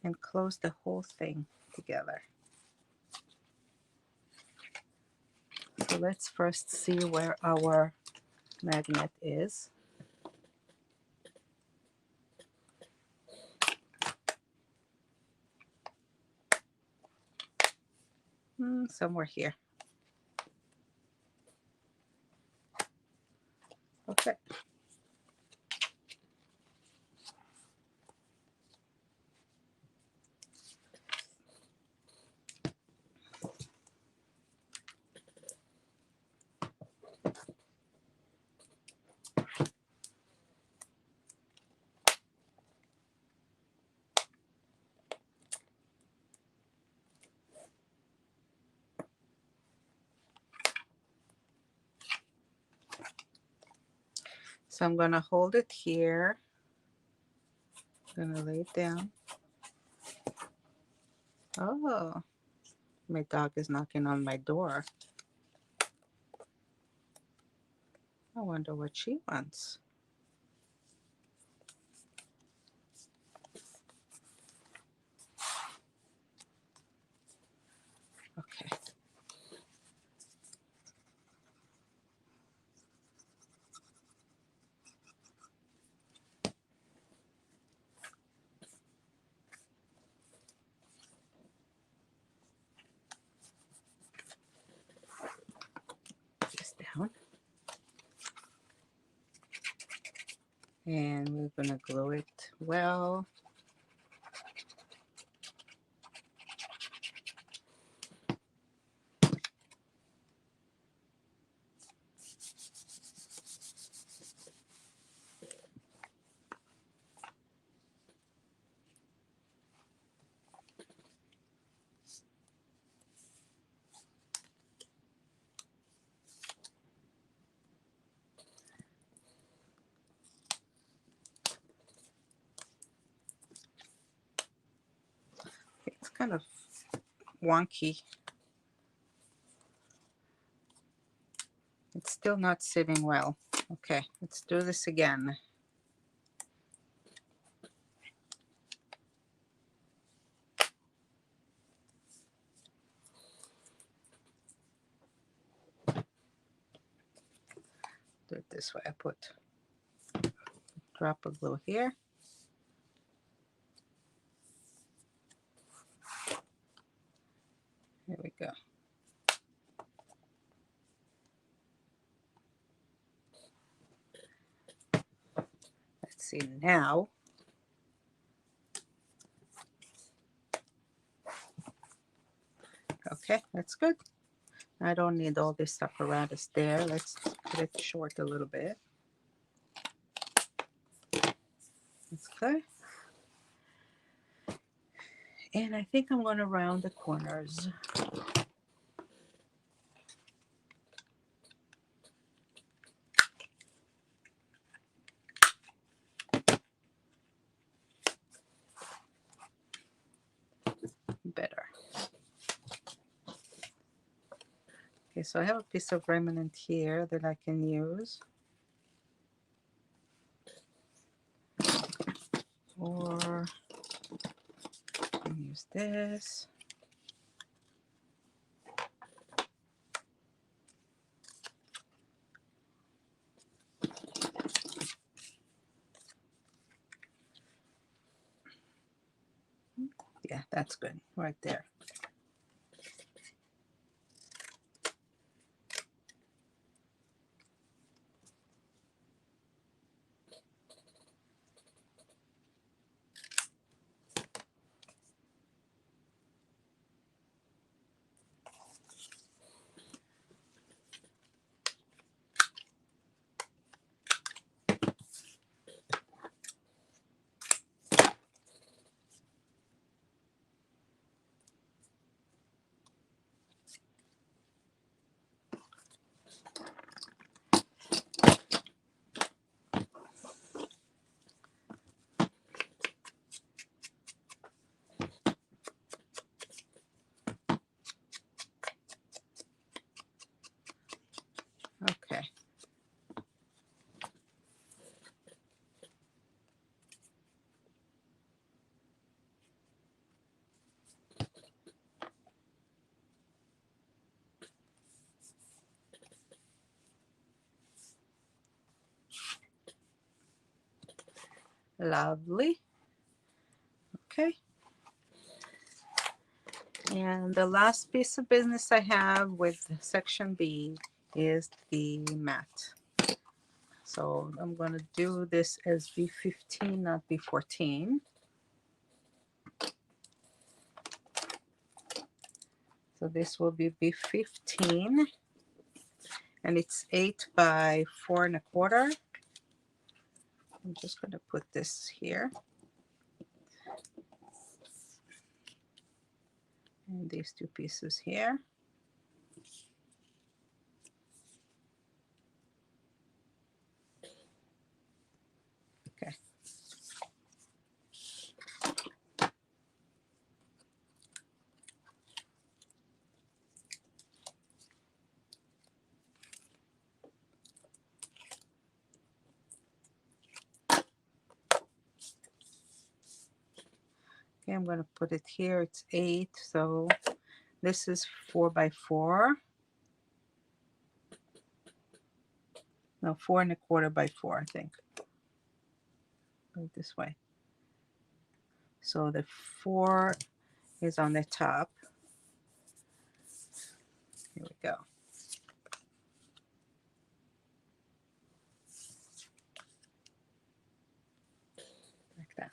and close the whole thing together. So let's first see where our magnet is. Somewhere here. Okay. So I'm gonna hold it here. I'm gonna lay it down. Oh, my dog is knocking on my door. I wonder what she wants. Okay. Put this down. And we're gonna glue it well. It's kind of wonky. It's still not sitting well. Okay, let's do this again. Do it this way. I put a drop of glue here. Here we go. Let's see now. Okay, that's good. I don't need all this apparatus there. Let's put it short a little bit. That's good. And I think I'm going to round the corners. Better. Okay, so I have a piece of remnant here that I can use. Or I can use this. Yeah, that's good right there. Okay. Lovely. Okay. And the last piece of business I have with section B is the mat. So I'm going to do this as B15, not B14. So this will be B15, and it's 8 by 4 1/4. I'm just going to put this here. And these two pieces here. I'm going to put it here. It's 8. So this is 4 by 4. No, 4 1/4 by 4, I think. Go this way. So the 4 is on the top. Here we go. Like that.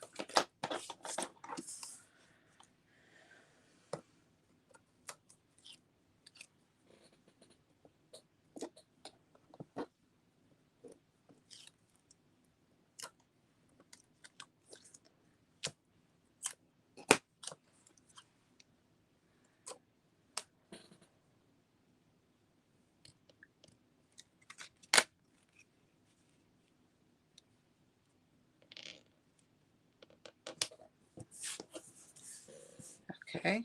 Okay.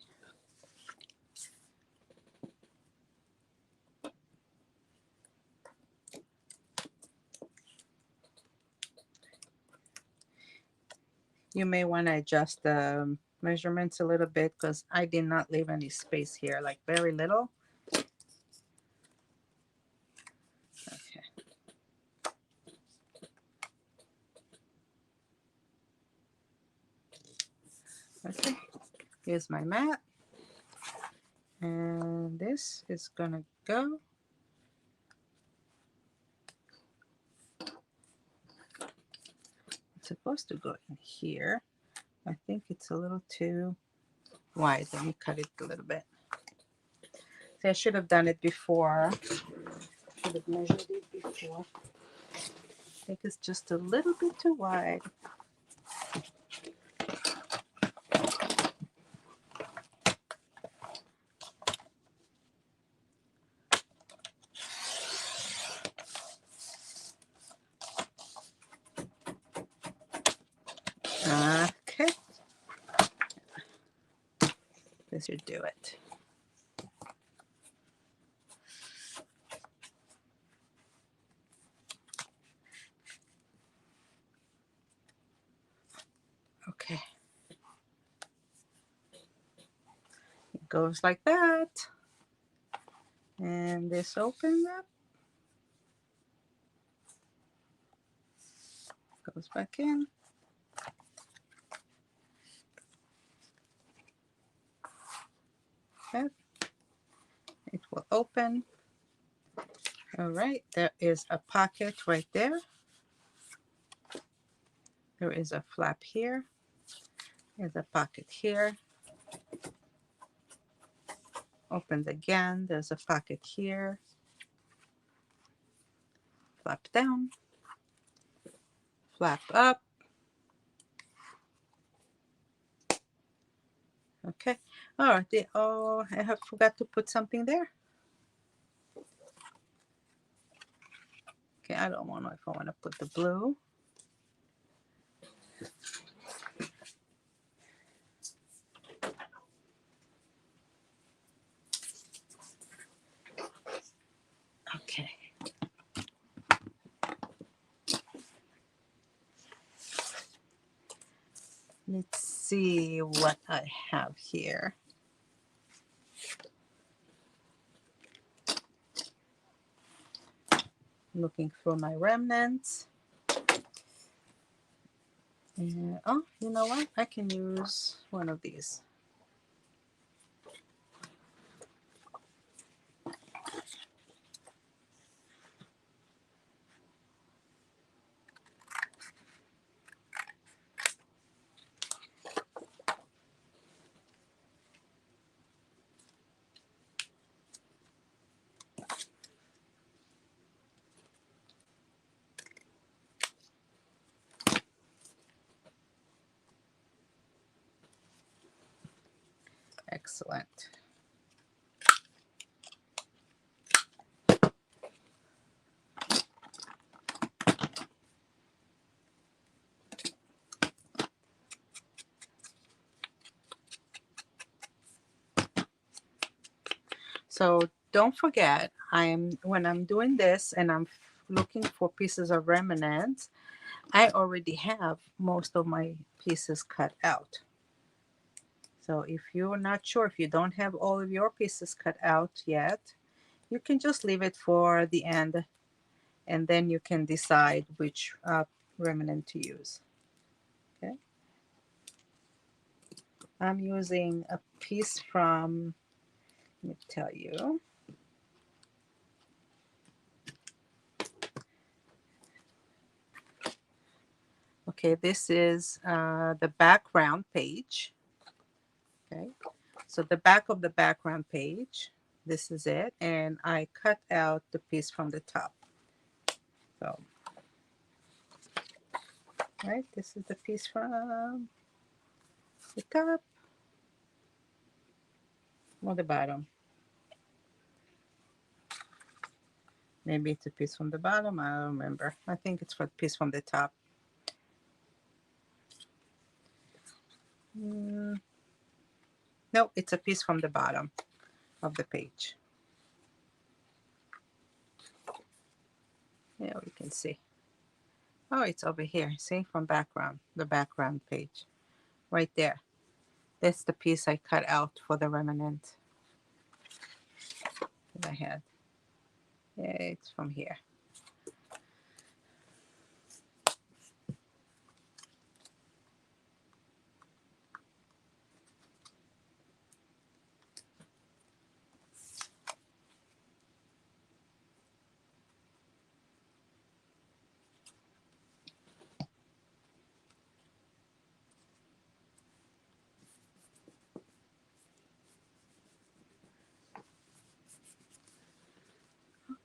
You may want to adjust the measurements a little bit because I did not leave any space here, like very little. Okay. Okay. Here's my mat. And this is gonna go. It's supposed to go in here. I think it's a little too wide. Let me cut it a little bit. See, I should have done it before. Should have measured it before. I think it's just a little bit too wide. Okay. This should do it. Okay. It goes like that. And this opens up. Goes back in. Okay. It will open. All right, there is a pocket right there. There is a flap here. There's a pocket here. Opens again. There's a pocket here. Flap down. Flap up. Okay. All right. Oh, I have forgot to put something there. Okay, I don't know if I want to put the blue. Okay. Let's see what I have here. Looking for my remnants. And, oh, you know what? I can use one of these. Excellent. So don't forget, when I'm doing this and I'm looking for pieces of remnants, I already have most of my pieces cut out. So if you're not sure, if you don't have all of your pieces cut out yet, you can just leave it for the end, and then you can decide which remnant to use. Okay. I'm using a piece from, let me tell you. Okay, this is the background page. Okay, so the back of the background page, this is it, and I cut out the piece from the top. So, right, this is the piece from the top or the bottom. Maybe it's a piece from the bottom, I don't remember. I think it's a piece from the top. No, it's a piece from the bottom of the page. Yeah, we can see. Oh, it's over here. See, from background, the background page. Right there. That's the piece I cut out for the remnant that I had. Yeah, it's from here.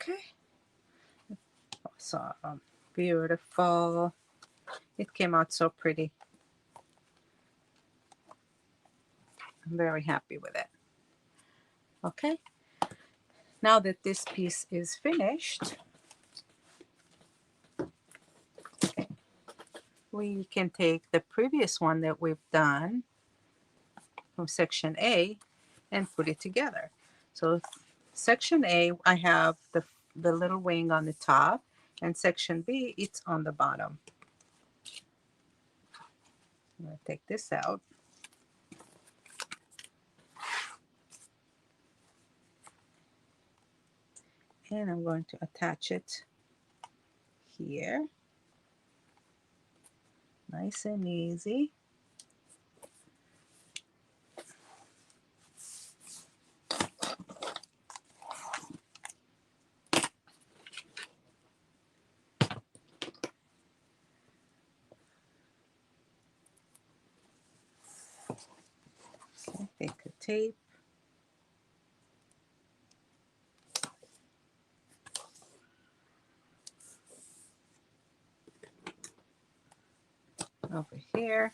Okay. So beautiful. It came out so pretty. I'm very happy with it. Okay. Now that this piece is finished, we can take the previous one that we've done from section A and put it together. So section A, I have the little wing on the top, and section B, it's on the bottom. I'm going to take this out. And I'm going to attach it here. Nice and easy. Okay, take a tape. Over here.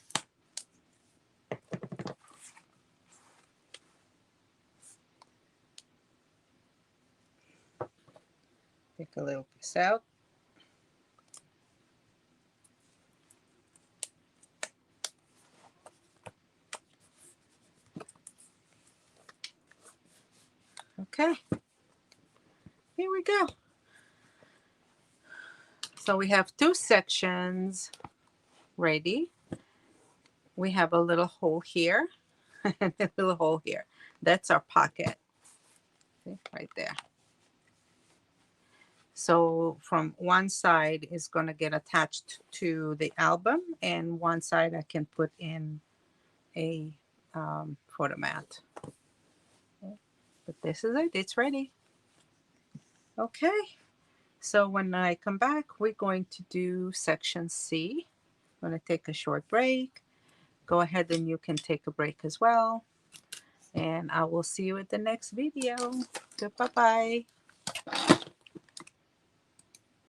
Take a little piece out. Okay, here we go. So we have two sections ready. We have a little hole here and a little hole here. That's our pocket. See, right there. So from one side is going to get attached to the album, and one side I can put in a photo mat. Okay. But this is it. It's ready. Okay. So when I come back, we're going to do section C. I'm going to take a short break. Go ahead and you can take a break as well. And I will see you at the next video. Bye-bye.